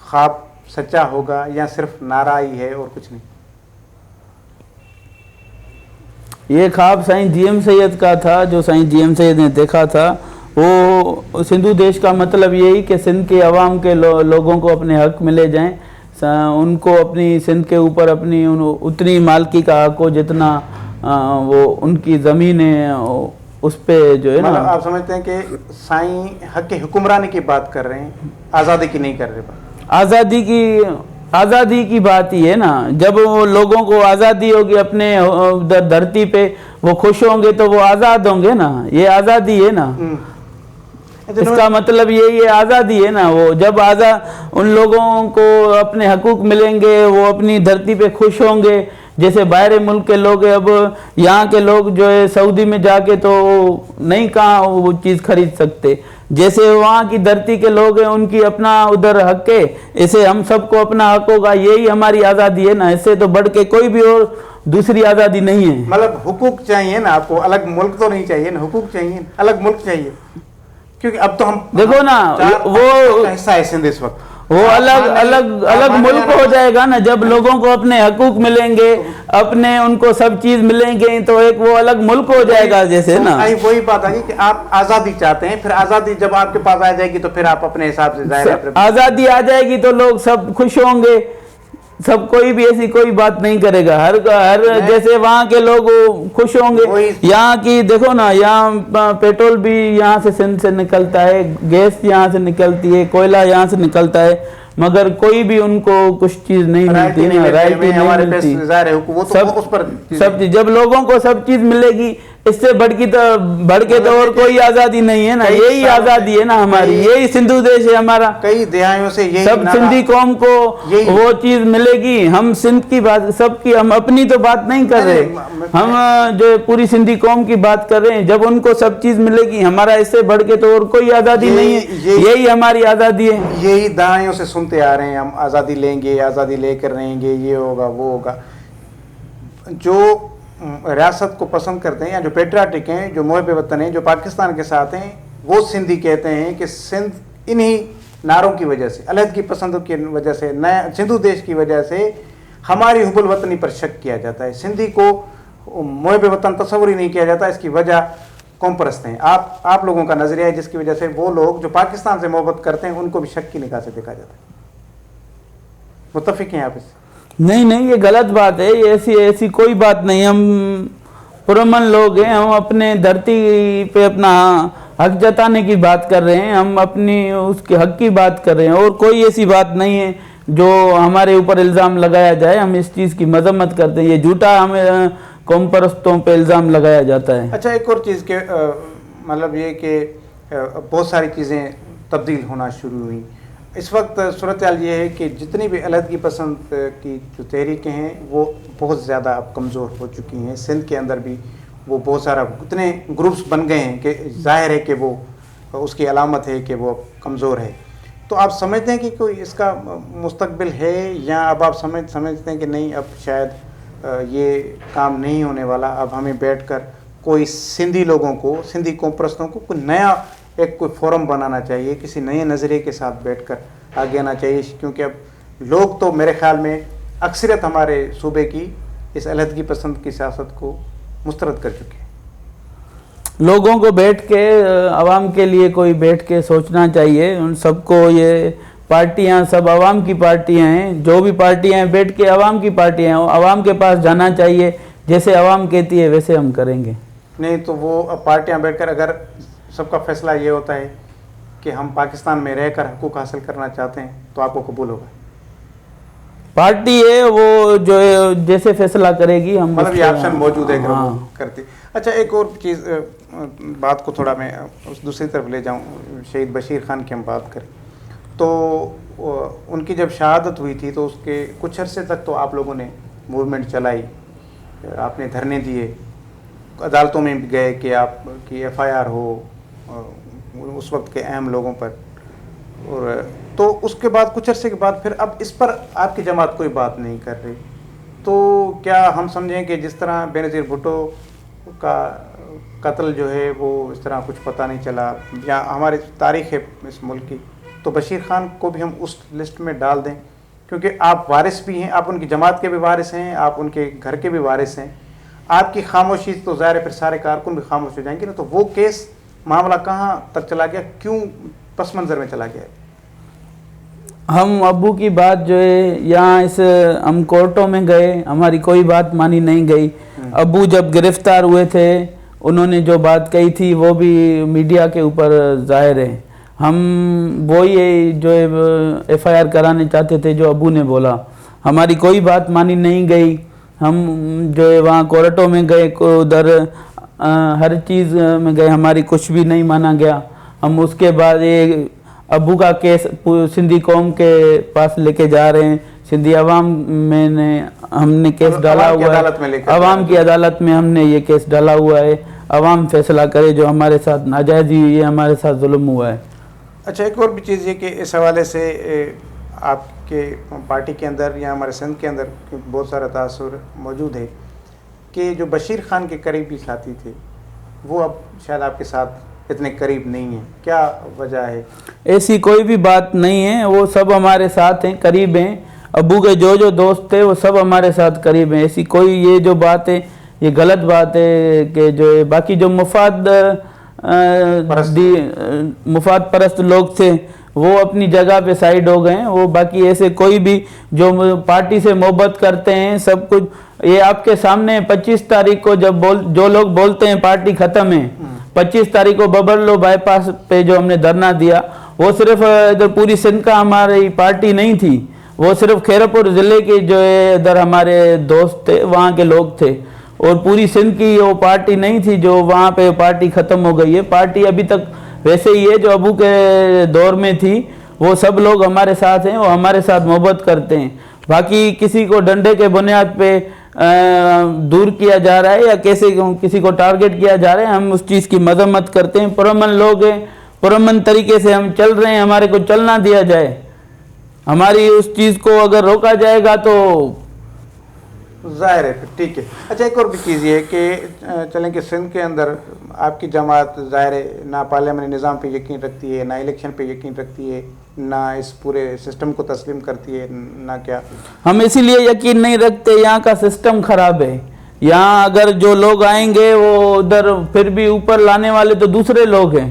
خواب سچا ہوگا یا صرف نعرہ ہی ہے اور کچھ نہیں؟ یہ خواب سائیں جی ایم سید کا تھا, جو سائیں جی ایم سید نے دیکھا تھا. وہ سندھو دیش کا مطلب یہی کہ سندھ کے عوام کے لوگوں کو اپنے حق ملے جائیں, ان کو اپنی سندھ کے اوپر اپنی اتنی مالکی کا حق ہو جتنا وہ ان کی زمین ہے اس پہ جو ہے نا. آپ سمجھتے ہیں کہ سائیں حق حکمرانی کی بات کر رہے ہیں, آزادی کی نہیں کر رہے بات. آزادی کی بات ہی ہے نا. جب وہ لوگوں کو آزادی ہوگی اپنے دھرتی پہ, وہ خوش ہوں گے تو وہ آزاد ہوں گے نا. یہ آزادی ہے نا, اس کا مطلب یہی ہے, آزادی ہے نا. وہ جب ان لوگوں کو اپنے حقوق ملیں گے, وہ اپنی دھرتی پہ خوش ہوں گے. جیسے باہر ملک کے لوگ, اب یہاں کے لوگ جو ہے سعودی میں جا کے تو نہیں کہاں وہ چیز خرید سکتے, جیسے وہاں کی دھرتی کے لوگ ہیں ان کی اپنا ادھر حق ہے, ایسے ہم سب کو اپنا حق ہوگا. یہی ہماری آزادی ہے نا, اس سے تو بڑھ کے کوئی بھی اور دوسری آزادی نہیں ہے. مطلب حقوق چاہیے نا آپ کو, الگ ملک تو نہیں چاہیے نا, حقوق چاہیے, الگ ملک چاہیے. کیونکہ اب تو ہم دیکھو نا, وہ حصہ ہے سندھ اس وقت, وہ الگ ملک ہو جائے گا نا. جب لوگوں کو اپنے حقوق ملیں گے, اپنے ان کو سب چیز ملیں گے, تو ایک وہ الگ ملک ہو جائے گا. جیسے نا وہی بات آ گئی کہ آپ آزادی چاہتے ہیں, پھر آزادی جب آپ کے پاس آ جائے گی تو پھر آپ اپنے حساب سے ظاہر ہے آزادی آ جائے گی تو لوگ سب خوش ہوں گے, سب کوئی بھی ایسی کوئی بات نہیں کرے گا. ہر جیسے وہاں کے لوگ خوش ہوں گے. یہاں کی دیکھو نا, یہاں پیٹرول بھی یہاں سے سندھ سے نکلتا ہے, گیس یہاں سے نکلتی ہے, کوئلہ یہاں سے نکلتا ہے, مگر کوئی بھی ان کو کچھ چیز نہیں ملتی, رائلٹی نہیں ملتی. سب چیز جب لوگوں کو سب چیز ملے گی, اس سے بڑھ کے تو اور کوئی آزادی نہیں ہے نا. یہی آزادی ہے نا ہماری, یہی سندھو دیش ہے ہمارا. کئی دہائیوں سے سب سندھی قوم کو وہ چیز ملے گی. ہم سندھ کی بات سب کی, ہم اپنی تو بات نہیں کر رہے, ہم جو پوری سندھی قوم کی بات کر رہے ہیں. جب ان کو سب چیز ملے گی, ہمارا اس سے بڑھ کے تو اور کوئی آزادی نہیں ہے. یہی ہماری آزادی ہے. یہی دہائیوں سے سنتے آ رہے ہیں, ہم آزادی لیں گے, آزادی لے کر رہیں گے, یہ ہوگا وہ ہوگا. جو ریاست کو پسند کرتے ہیں یا جو پیٹریاٹک ہیں, جو محب وطن ہیں, جو پاکستان کے ساتھ ہیں, وہ سندھی کہتے ہیں کہ سندھ انہی نعروں کی وجہ سے, علیحدگی پسندوں کی وجہ سے, نیا سندھو دیش کی وجہ سے ہماری حب الوطنی پر شک کیا جاتا ہے. سندھی کو محب وطن تصور ہی نہیں کیا جاتا. اس کی وجہ قوم پرست ہیں. آپ لوگوں کا نظریہ ہے جس کی وجہ سے وہ لوگ جو پاکستان سے محبت کرتے ہیں ان کو بھی شک کی نگاہ سے دیکھا جاتا ہے. متفق ہیں آپ اس سے؟ نہیں, یہ غلط بات ہے. ایسی کوئی بات نہیں. ہم پرامن لوگ ہیں, ہم اپنے دھرتی پہ اپنا حق جتانے کی بات کر رہے ہیں, ہم اپنی اس کے حق کی بات کر رہے ہیں, اور کوئی ایسی بات نہیں ہے جو ہمارے اوپر الزام لگایا جائے. ہم اس چیز کی مذمت کرتے ہیں. یہ جھوٹا ہمیں قوم پرستوں پہ الزام لگایا جاتا ہے. اچھا, ایک اور چیز کے مطلب یہ کہ بہت ساری چیزیں تبدیل ہونا شروع ہوئیں. اس وقت صورتحال یہ ہے کہ جتنی بھی علیحدگی پسند کی جو تحریکیں ہیں وہ بہت زیادہ اب کمزور ہو چکی ہیں. سندھ کے اندر بھی وہ بہت سارا اتنے گروپس بن گئے ہیں کہ ظاہر ہے کہ وہ اس کی علامت ہے کہ وہ کمزور ہے. تو آپ سمجھتے ہیں کہ کوئی اس کا مستقبل ہے, یا اب آپ سمجھتے ہیں کہ نہیں, اب شاید یہ کام نہیں ہونے والا, اب ہمیں بیٹھ کر کوئی سندھی لوگوں کو, سندھی قوم پرستوں کو کوئی نیا کوئی فورم بنانا چاہیے, کسی نئے نظریے کے ساتھ بیٹھ کر آگے آنا چاہیے, کیونکہ اب لوگ تو میرے خیال میں اکثریت ہمارے صوبے کی اس علیحدگی پسند کی سیاست کو مسترد کر چکے ہیں. لوگوں کو بیٹھ کے, عوام کے لیے کوئی بیٹھ کے سوچنا چاہیے. ان سب کو, یہ پارٹیاں سب عوام کی پارٹیاں ہیں, جو بھی پارٹیاں ہیں بیٹھ کے عوام کی پارٹیاں ہیں, عوام کے پاس جانا چاہیے. جیسے عوام کہتی ہے ویسے ہم کریں گے. نہیں تو وہ پارٹیاں بیٹھ کر اگر سب کا فیصلہ یہ ہوتا ہے کہ ہم پاکستان میں رہ کر حقوق حاصل کرنا چاہتے ہیں تو آپ کو قبول ہوگا؟ پارٹی ہے وہ جو جیسے فیصلہ کرے گی ہم مطلب یہ آپشن موجود ہے کہ وہ کرتی. اچھا ایک اور چیز بات کو تھوڑا میں اس دوسری طرف لے جاؤں. شہید بشیر خان کی ہم بات کریں تو ان کی جب شہادت ہوئی تھی تو اس کے کچھ عرصے تک تو آپ لوگوں نے موومنٹ چلائی, آپ نے دھرنے دیے, عدالتوں میں گئے کہ آپ کی ایف آئی آر ہو اس وقت کے اہم لوگوں پر, اور تو اس کے بعد کچھ عرصے کے بعد پھر اب اس پر آپ کی جماعت کوئی بات نہیں کر رہی. تو کیا ہم سمجھیں کہ جس طرح بے نظیر بھٹو کا قتل جو ہے وہ اس طرح کچھ پتہ نہیں چلا, یا ہماری تاریخ ہے اس ملک کی, تو بشیر خان کو بھی ہم اس لسٹ میں ڈال دیں کیونکہ آپ وارث بھی ہیں, آپ ان کی جماعت کے بھی وارث ہیں, آپ ان کے گھر کے بھی وارث ہیں. آپ کی خاموشی تو ظاہر ہے پھر سارے کارکن بھی خاموش ہو جائیں گے نا, تو وہ کیس معاملہ کہاں تک چلا گیا, کیوں پس منظر میں چلا گیا؟ ہم ابو کی بات جو ہے یہاں ہم کورٹوں میں گئے, ہماری کوئی بات مانی نہیں گئی. ابو جب گرفتار ہوئے تھے انہوں نے جو بات کہی تھی وہ بھی میڈیا کے اوپر ظاہر ہے. ہم وہی جو ایف آئی آر کرانے چاہتے تھے جو ابو نے بولا, ہماری کوئی بات مانی نہیں گئی. ہم جو ہے وہاں کورٹوں میں گئے, ادھر ہر چیز میں گئے, ہماری کچھ بھی نہیں مانا گیا. ہم اس کے بعد ابو کا کیس سندھی قوم کے پاس لے کے جا رہے ہیں, سندھی عوام میں ہم نے کیس ڈالا ہوا ہے, عوام کی عدالت میں ہم نے یہ کیس ڈالا ہوا ہے. عوام فیصلہ کرے جو ہمارے ساتھ ناجائزی ہوئی ہے, ہمارے ساتھ ظلم ہوا ہے. اچھا ایک اور بھی چیز یہ کہ اس حوالے سے آپ کے پارٹی کے اندر یا ہمارے سندھ کے اندر بہت سارا تاثر موجود ہے کہ جو بشیر خان کے قریبی ساتھی تھے وہ اب شاید آپ کے ساتھ اتنے قریب نہیں ہیں, کیا وجہ ہے؟ ایسی کوئی بھی بات نہیں ہے, وہ سب ہمارے ساتھ ہیں, قریب ہیں. ابو کے جو دوست تھے وہ سب ہمارے ساتھ قریب ہیں. ایسی کوئی یہ جو بات ہے یہ غلط بات ہے کہ جو باقی جو مفاد پرست لوگ تھے وہ اپنی جگہ پہ سائیڈ ہو گئے ہیں. وہ باقی ایسے کوئی بھی جو پارٹی سے محبت کرتے ہیں سب کچھ یہ آپ کے سامنے 25 تاریخ کو جب جو لوگ بولتے ہیں پارٹی ختم ہے, 25 تاریخ کو ببرلو بائی پاس پہ جو ہم نے دھرنا دیا وہ صرف ادھر پوری سندھ کا ہماری پارٹی نہیں تھی, وہ صرف کھیرپور ضلع کے جو ہے ادھر ہمارے دوست تھے وہاں کے لوگ تھے, اور پوری سندھ کی وہ پارٹی نہیں تھی جو وہاں پہ پارٹی ختم ہو گئی ہے. پارٹی ابھی تک ویسے ہی ہے جو ابو کے دور میں تھی, وہ سب لوگ ہمارے ساتھ ہیں, وہ ہمارے ساتھ محبت کرتے ہیں. باقی کسی کو ڈنڈے کے بنیاد پہ دور کیا جا رہا ہے یا کسی کو ٹارگٹ کیا جا رہا ہے, ہم اس چیز کی مذمت کرتے ہیں. پرامن لوگ ہیں, پرامن طریقے سے ہم چل رہے ہیں, ہمارے کو چلنا دیا جائے. ہماری اس چیز کو اگر روکا جائے گا تو ظاہر ہے پھر ٹھیک ہے. اچھا ایک اور بھی چیز یہ ہے کہ چلیں کہ سندھ کے اندر آپ کی جماعت ظاہر ہے نہ پارلیمنٹ نظام پہ یقین رکھتی ہے, نہ الیکشن پہ یقین رکھتی ہے, نہ اس پورے سسٹم کو تسلیم کرتی ہے, نہ کیا. ہم اسی لیے یقین نہیں رکھتے, یہاں کا سسٹم خراب ہے. یہاں اگر جو لوگ آئیں گے وہ ادھر پھر بھی اوپر لانے والے تو دوسرے لوگ ہیں.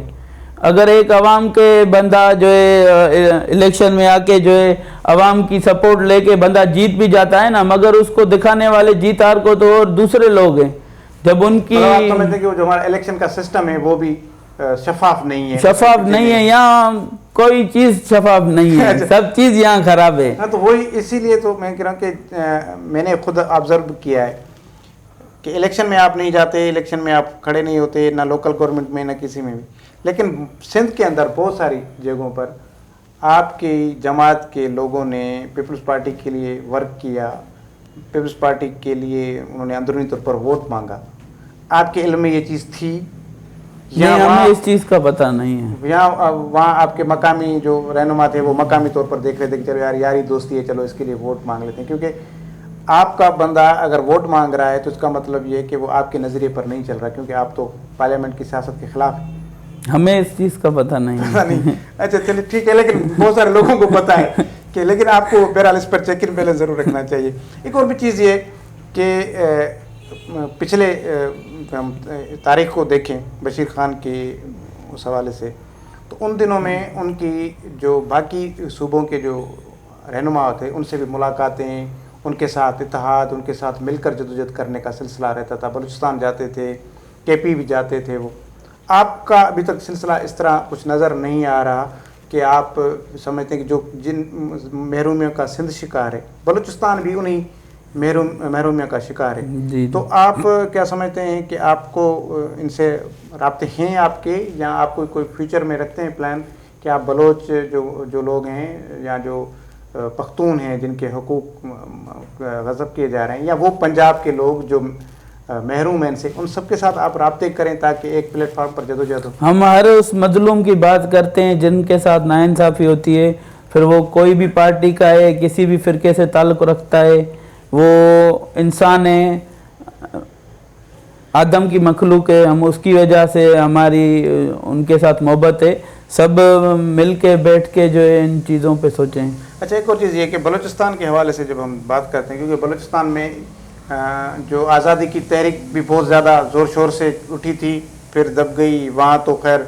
اگر ایک عوام کے بندہ جو ہے الیکشن میں آ کے جو ہے عوام کی سپورٹ لے کے بندہ جیت بھی جاتا ہے نا, مگر اس کو دکھانے والے جیت ہار کو تو اور دوسرے لوگ ہیں. جب ان کی آپ سمجھتے ہیں کہ وہ جو ہمارا الیکشن کا سسٹم ہے وہ بھی شفاف نہیں ہے؟ شفاف نہیں ہے, یہاں کوئی چیز شفاف نہیں ہے, سب چیز یہاں خراب ہے. ہاں تو وہی اسی لیے تو میں کہہ رہا ہوں کہ میں نے خود آبزرو کیا ہے کہ الیکشن میں آپ نہیں جاتے, الیکشن میں آپ کھڑے نہیں ہوتے, نہ لوکل گورنمنٹ میں نہ کسی میں بھی, لیکن سندھ کے اندر بہت ساری جگہوں پر آپ کی جماعت کے لوگوں نے پیپلز پارٹی کے لیے ورک کیا, پیپلز پارٹی کے لیے انہوں نے اندرونی طور پر ووٹ مانگا. آپ کے علم میں یہ چیز تھی یا ہمیں اس چیز کا پتہ نہیں ہے؟ یہاں وہاں آپ کے مقامی جو رہنما تھے وہ مقامی طور پر دیکھ رہے تھے کہ چلو یار یاری دوستی ہے, چلو اس کے لیے ووٹ مانگ لیتے ہیں, کیونکہ آپ کا بندہ اگر ووٹ مانگ رہا ہے تو اس کا مطلب یہ ہے کہ وہ آپ کے نظریے پر نہیں چل رہا, کیونکہ آپ تو پارلیمنٹ کی سیاست کے خلاف ہیں. ہمیں اس چیز کا پتہ نہیں ہے. اچھا چلیے ٹھیک ہے, لیکن بہت سارے لوگوں کو پتہ ہے کہ, لیکن آپ کو بہرحال اس پر چیک ان بیلنس ضرور رکھنا چاہیے. ایک اور بھی چیز یہ کہ پچھلے تاریخ کو دیکھیں بشیر خان کے اس حوالے سے, تو ان دنوں میں ان کی جو باقی صوبوں کے جو رہنما تھے ان سے بھی ملاقاتیں, ان کے ساتھ اتحاد, ان کے ساتھ مل کر جدوجہد کرنے کا سلسلہ رہتا تھا. بلوچستان جاتے تھے, کے پی بھی جاتے تھے وہ, آپ کا ابھی تک سلسلہ اس طرح کچھ نظر نہیں آ رہا کہ آپ سمجھتے ہیں کہ جو جن محرومیوں کا سندھ شکار ہے، بلوچستان بھی انہی محرومیوں کا شکار ہے، جی تو آپ کیا سمجھتے ہیں کہ آپ کو ان سے رابطے ہیں آپ کے، یا آپ کوئی فیوچر میں رکھتے ہیں پلان کہ آپ بلوچ جو لوگ ہیں یا جو پختون ہیں جن کے حقوق غصب کیے جا رہے ہیں، یا وہ پنجاب کے لوگ جو محروم ہیں ان سے، ان سب کے ساتھ آپ رابطے کریں تاکہ ایک پلیٹ فارم پر جدوجہد ہو؟ ہم ہر اس مظلوم کی بات کرتے ہیں جن کے ساتھ ناانصافی ہوتی ہے، پھر وہ کوئی بھی پارٹی کا ہے، کسی بھی فرقے سے تعلق رکھتا ہے، وہ انسان ہے، آدم کی مخلوق ہے، ہم اس کی وجہ سے ہماری ان کے ساتھ محبت ہے، سب مل کے بیٹھ کے جو ہے ان چیزوں پہ سوچیں۔ اچھا، ایک اور چیز یہ کہ بلوچستان کے حوالے سے جب ہم بات کرتے ہیں، کیونکہ بلوچستان میں جو آزادی کی تحریک بھی بہت زیادہ زور شور سے اٹھی تھی، پھر دب گئی، وہاں تو خیر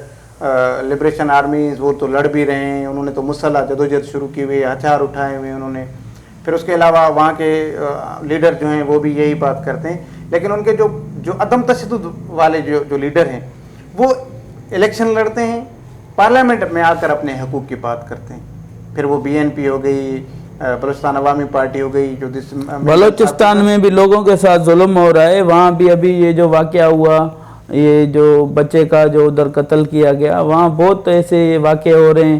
لبریشن آرمیز وہ تو لڑ بھی رہے ہیں، انہوں نے تو مسلح جدوجہد شروع کی ہوئی، ہتھیار اٹھائے ہوئے انہوں نے، پھر اس کے علاوہ وہاں کے لیڈر جو ہیں وہ بھی یہی بات کرتے ہیں، لیکن ان کے جو عدم تشدد والے جو لیڈر ہیں وہ الیکشن لڑتے ہیں، پارلیمنٹ میں آ کر اپنے حقوق کی بات کرتے ہیں، پھر وہ BNP ہو گئی، بلوچستان عوامی پارٹی ہو گئی، جو بلوچستان میں بھی لوگوں کے ساتھ ظلم ہو رہا ہے، وہاں بھی ابھی یہ جو واقعہ ہوا، یہ جو بچے کا جو ادھر قتل کیا گیا، وہاں بہت ایسے واقعے ہو رہے ہیں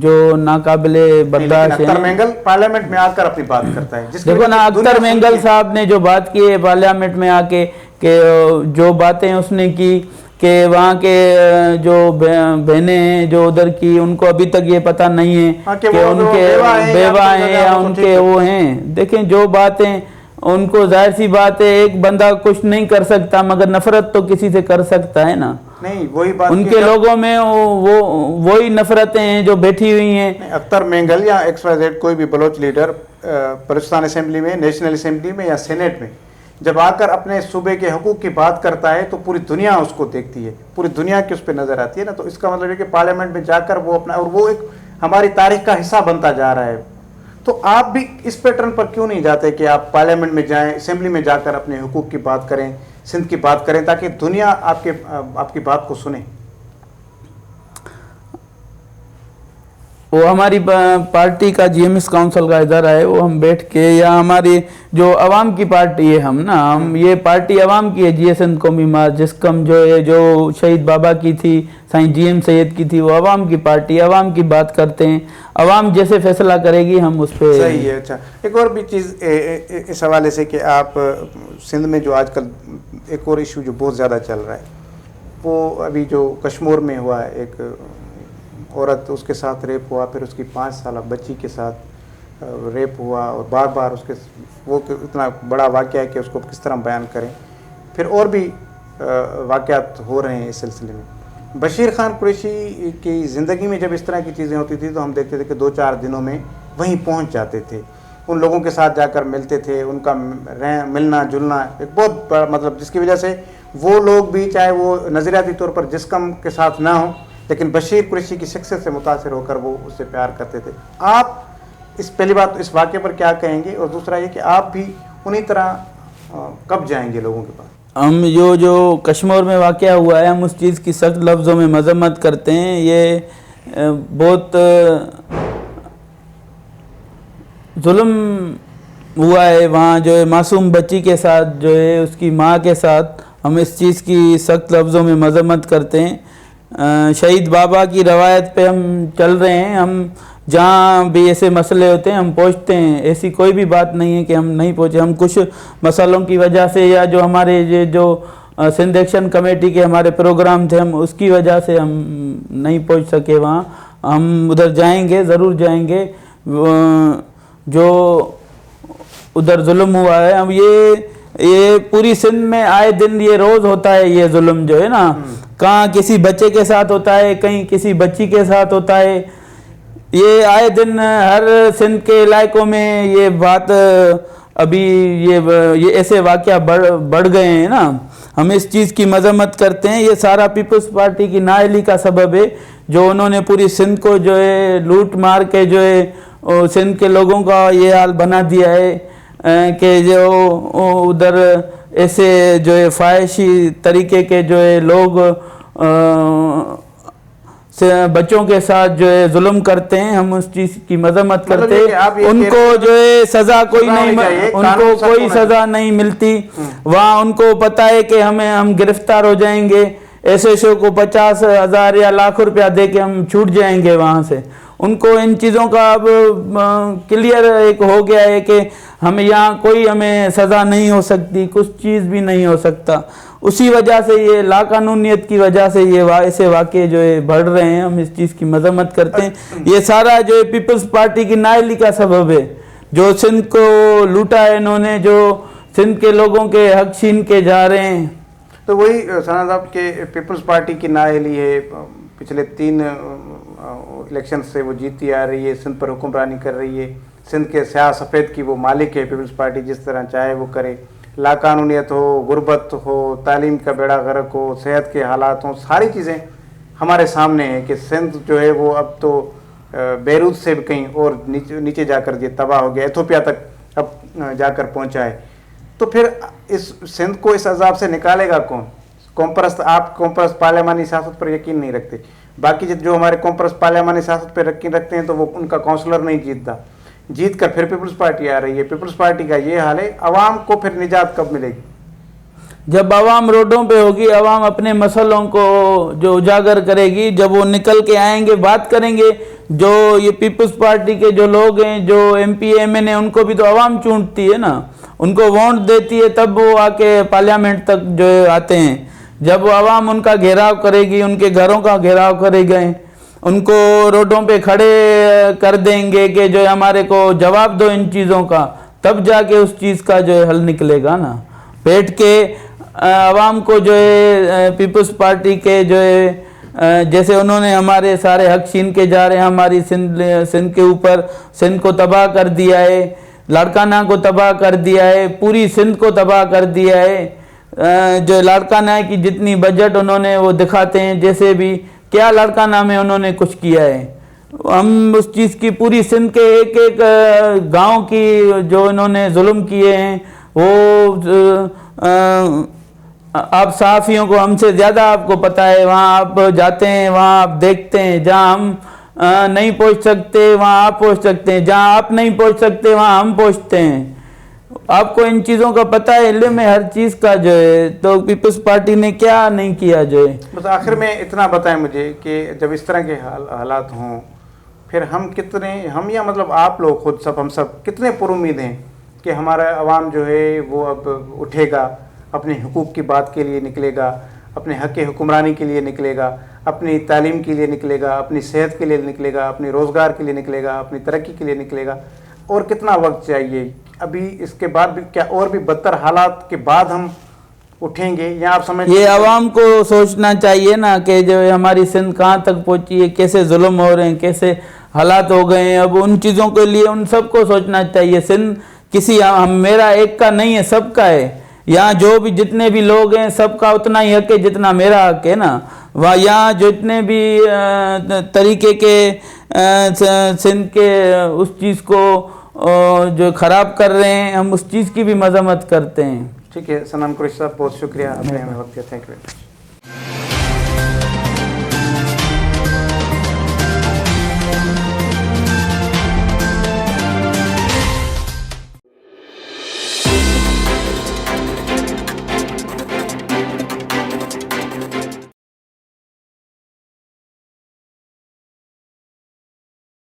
جو ناقابل برداشت ہیں۔ اختر مینگل پارلیمنٹ میں آ کر اپنی بات کرتا ہے، دیکھو نا، اختر مینگل صاحب نے جو بات کی ہے پارلیمنٹ میں آ کے، کہ جو باتیں اس نے کی کہ وہاں کے جو بہنیں ہیں جو ادھر کی، ان کو ابھی تک یہ پتہ نہیں ہے کہ ان کے بیوہ ہیں یا ان کے وہ ہیں۔ دیکھیں جو باتیں ان کو، ظاہر سی بات ہے ایک بندہ کچھ نہیں کر سکتا مگر نفرت تو کسی سے کر سکتا ہے نا، نہیں وہی بات ان کے لوگوں میں وہی نفرتیں ہیں جو بیٹھی ہوئی ہیں۔ اختر مینگل یا XYZ کوئی بھی بلوچ لیڈر بلوچستان اسمبلی میں، نیشنل اسمبلی میں یا سینیٹ میں جب آ کر اپنے صوبے کے حقوق کی بات کرتا ہے تو پوری دنیا اس کو دیکھتی ہے، پوری دنیا کی اس پہ نظر آتی ہے نا، تو اس کا مطلب ہے کہ پارلیمنٹ میں جا کر وہ اپنا، اور وہ ایک ہماری تاریخ کا حصہ بنتا جا رہا ہے، تو آپ بھی اس پیٹرن پر کیوں نہیں جاتے کہ آپ پارلیمنٹ میں جائیں، اسمبلی میں جا کر اپنے حقوق کی بات کریں، سندھ کی بات کریں، تاکہ دنیا آپ کی بات کو سنے؟ وہ ہماری پارٹی کا GMS کاؤنسل کا ادارہ ہے، وہ ہم بیٹھ کے، یا ہماری جو عوام کی پارٹی ہے ہم یہ پارٹی عوام کی ہے، GSN قومی مارچ جسکم جو ہے، جو شہید بابا کی تھی، سائیں GM سید کی تھی، وہ عوام کی پارٹی، عوام کی بات کرتے ہیں، عوام جیسے فیصلہ کرے گی ہم اس پہ۔ صحیح ہے۔ اچھا، ایک اور بھی چیز اس حوالے سے کہ آپ سندھ میں جو آج کل ایک اور ایشو جو بہت زیادہ چل رہا ہے، وہ ابھی جو کشمیر میں ہوا ہے، ایک عورت اس کے ساتھ ریپ ہوا، پھر اس کی 5 سالہ بچی کے ساتھ ریپ ہوا، اور بار بار اس کے وہ اتنا بڑا واقعہ ہے کہ اس کو کس طرح بیان کریں، پھر اور بھی واقعات ہو رہے ہیں اس سلسلے میں۔ بشیر خان قریشی کی زندگی میں جب اس طرح کی چیزیں ہوتی تھی تو ہم دیکھتے تھے کہ 2-4 دنوں میں وہیں پہنچ جاتے تھے، ان لوگوں کے ساتھ جا کر ملتے تھے، ان کا ملنا جلنا ایک بہت بڑا مطلب، جس کی وجہ سے وہ لوگ بھی، چاہے وہ نظریاتی طور پر جسکم کے ساتھ نہ ہوں، لیکن بشیر قریشی کی شخصیت سے متاثر ہو کر وہ اس سے پیار کرتے تھے۔ آپ پہلی بات اس واقعے پر کیا کہیں گے، اور دوسرا یہ کہ آپ بھی انہی طرح کب جائیں گے لوگوں کے پاس؟ ہم جو کشمیر میں واقعہ ہوا ہے، ہم اس چیز کی سخت لفظوں میں مذمت کرتے ہیں، یہ بہت ظلم ہوا ہے وہاں، جو ہے معصوم بچی کے ساتھ، جو ہے اس کی ماں کے ساتھ، ہم اس چیز کی سخت لفظوں میں مذمت کرتے ہیں۔ شہید بابا کی روایت پہ ہم چل رہے ہیں، ہم جہاں بھی ایسے مسئلے ہوتے ہیں ہم پہنچتے ہیں، ایسی کوئی بھی بات نہیں ہے کہ ہم نہیں پہنچے، ہم کچھ مسئلوں کی وجہ سے، یا جو ہمارے یہ جو سندھ ایکشن کمیٹی کے ہمارے پروگرام تھے، ہم اس کی وجہ سے ہم نہیں پہنچ سکے وہاں، ہم ادھر جائیں گے، ضرور جائیں گے۔ جو ادھر ظلم ہوا ہے، ہم یہ پوری سندھ میں آئے دن یہ روز ہوتا ہے، یہ ظلم جو ہے نا، کہاں کسی بچے کے ساتھ ہوتا ہے، کہیں کسی بچی کے ساتھ ہوتا ہے، یہ آئے دن ہر سندھ کے علاقوں میں یہ بات، ابھی یہ ایسے واقعہ بڑھ گئے ہیں نا، ہم اس چیز کی مذمت کرتے ہیں۔ یہ سارا پیپلز پارٹی کی نااہلی کا سبب ہے، جو انہوں نے پوری سندھ کو جو ہے لوٹ مار کے جو ہے سندھ کے لوگوں کا یہ حال بنا دیا ہے کہ جو ادھر ایسے جو ہے فحاشی طریقے کے جو ہے لوگ بچوں کے ساتھ جو ہے ظلم کرتے ہیں، ہم اس چیز کی مذمت کرتے ہیں. ان کو جو ہے سزا کوئی نہیں، ان کو کوئی سزا نہیں ملتی. وہاں ان کو پتہ ہے کہ ہم گرفتار ہو جائیں گے، ایس ایچ او کو 50,000 یا لاکھ روپیہ دے کے ہم چھوٹ جائیں گے وہاں سے. ان کو ان چیزوں کا اب کلیئر ایک ہو گیا ہے کہ ہمیں یہاں کوئی ہمیں سزا نہیں ہو سکتی، کچھ چیز بھی نہیں ہو سکتا. اسی وجہ سے یہ لاقانونیت کی وجہ سے یہ ایسے واقعے جو ہے بڑھ رہے ہیں. ہم اس چیز کی مذمت کرتے ہیں. یہ سارا جو ہے پیپلز پارٹی کی نااہلی کا سبب ہے. جو سندھ کو لوٹا ہے انہوں نے، جو سندھ کے لوگوں کے حق چھین کے جا رہے ہیں. تو وہی سنا صاحب کہ پیپلز پارٹی کی نااہلی ہے. پچھلے 3 الیکشن سے وہ جیتی آ رہی ہے، سندھ پر حکمرانی کر رہی ہے. سندھ کے سیاہ سفید کی وہ مالک ہے. پیپلز پارٹی جس طرح چاہے وہ کرے. لاقانونیت ہو، غربت ہو، تعلیم کا بیڑا غرق ہو، صحت کے حالات ہوں، ساری چیزیں ہمارے سامنے ہیں کہ سندھ جو ہے وہ اب تو بیروت سے بھی کہیں اور نیچے جا کر یہ تباہ ہو گیا، ایتھوپیا تک اب جا کر پہنچا ہے. تو پھر اس سندھ کو اس عذاب سے نکالے گا کون؟ قوم پرست. آپ قوم پرست پارلیمانی سیاست پر یقین نہیں رکھتے. باقی جو ہمارے قوم پرست پارلیمانی سیاست پہ یقین رکھتے ہیں تو وہ ان کا کونسلر نہیں جیتتا. جیت کر پھر پیپلز پارٹی آ رہی ہے. پیپلز پارٹی کا یہ حال ہے. عوام کو پھر نجات کب ملے گی؟ جب عوام روڈوں پہ ہوگی، عوام اپنے مسئلوں کو جو اجاگر کرے گی، جب وہ نکل کے آئیں گے بات کریں گے. جو یہ پیپلز پارٹی کے جو لوگ ہیں، جو ایم پی ایم این اے، ان کو بھی تو عوام چونٹتی ہے نا، ان کو ووٹ دیتی ہے، تب وہ آ کے پارلیمنٹ تک جو آتے ہیں. جب وہ عوام ان کا گھیراؤ کرے گی، ان کے گھروں کا گھیراؤ کرے گئے، ان کو روڈوں پہ کھڑے کر دیں گے کہ جو ہمارے کو جواب دو ان چیزوں کا، تب جا کے اس چیز کا جو ہے حل نکلے گا نا. بیٹھ کے عوام کو جو ہے پیپلز پارٹی کے جو ہے جیسے انہوں نے ہمارے سارے حق چھین کے جا رہے ہیں، ہماری سندھ کے اوپر، سندھ کو تباہ کر دیا ہے، لاڑکانہ کو تباہ کر دیا ہے، پوری سندھ کو تباہ کر دیا ہے. جو لاڑکانہ کی جتنی بجٹ انہوں نے وہ دکھاتے ہیں، جیسے بھی کیا لاڑکانہ میں انہوں نے کچھ کیا ہے. ہم اس چیز کی پوری سندھ کے ایک ایک گاؤں کی جو انہوں نے ظلم کیے ہیں، وہ آپ صحافیوں کو ہم سے زیادہ آپ کو پتہ ہے. وہاں آپ جاتے ہیں، وہاں آپ دیکھتے ہیں. جہاں ہم نہیں پہنچ سکتے وہاں آپ پہنچ سکتے ہیں، جہاں آپ نہیں پہنچ سکتے وہاں ہم پہنچتے ہیں. آپ کو ان چیزوں کا پتہ ہے، علم ہے ہر چیز کا جو ہے. تو پیپلز پارٹی نے کیا نہیں کیا جو ہے. بس آخر میں اتنا بتائیں مجھے کہ جب اس طرح کے حالات ہوں، پھر ہم یا مطلب آپ لوگ خود سب، ہم سب کتنے پر امید ہیں کہ ہمارا عوام جو ہے وہ اب اٹھے گا، اپنے حقوق کی بات کے لیے نکلے گا، اپنے حق حکمرانی کے لیے نکلے گا، اپنی تعلیم کے لیے نکلے گا، اپنی صحت کے لیے نکلے گا، اپنی روزگار کے لیے نکلے گا، اپنی ترقی کے لیے نکلے گا؟ اور کتنا وقت چاہیے؟ ابھی اس کے بعد بھی کیا اور بھی بدتر حالات کے بعد ہم اٹھیں گے، یا آپ سمجھ؟ یہ عوام کو سوچنا چاہیے نا کہ جو ہماری سندھ کہاں تک پہنچی ہے، کیسے ظلم ہو رہے ہیں، کیسے حالات ہو گئے ہیں. اب ان چیزوں کے لیے ان سب کو سوچنا چاہیے. سندھ کسی میرا ایک کا نہیں ہے، سب کا ہے. یہاں جو بھی جتنے بھی لوگ ہیں سب کا اتنا ہی حق ہے جتنا میرا حق ہے نا. یہاں جتنے بھی طریقے کے سندھ کے اس چیز کو جو خراب کر رہے ہیں، ہم اس چیز کی بھی مذمت کرتے ہیں. ٹھیک ہے. سنام قریشی صاحب، بہت شکریہ، آپ نے ہمیں وقت دیا. Thank you.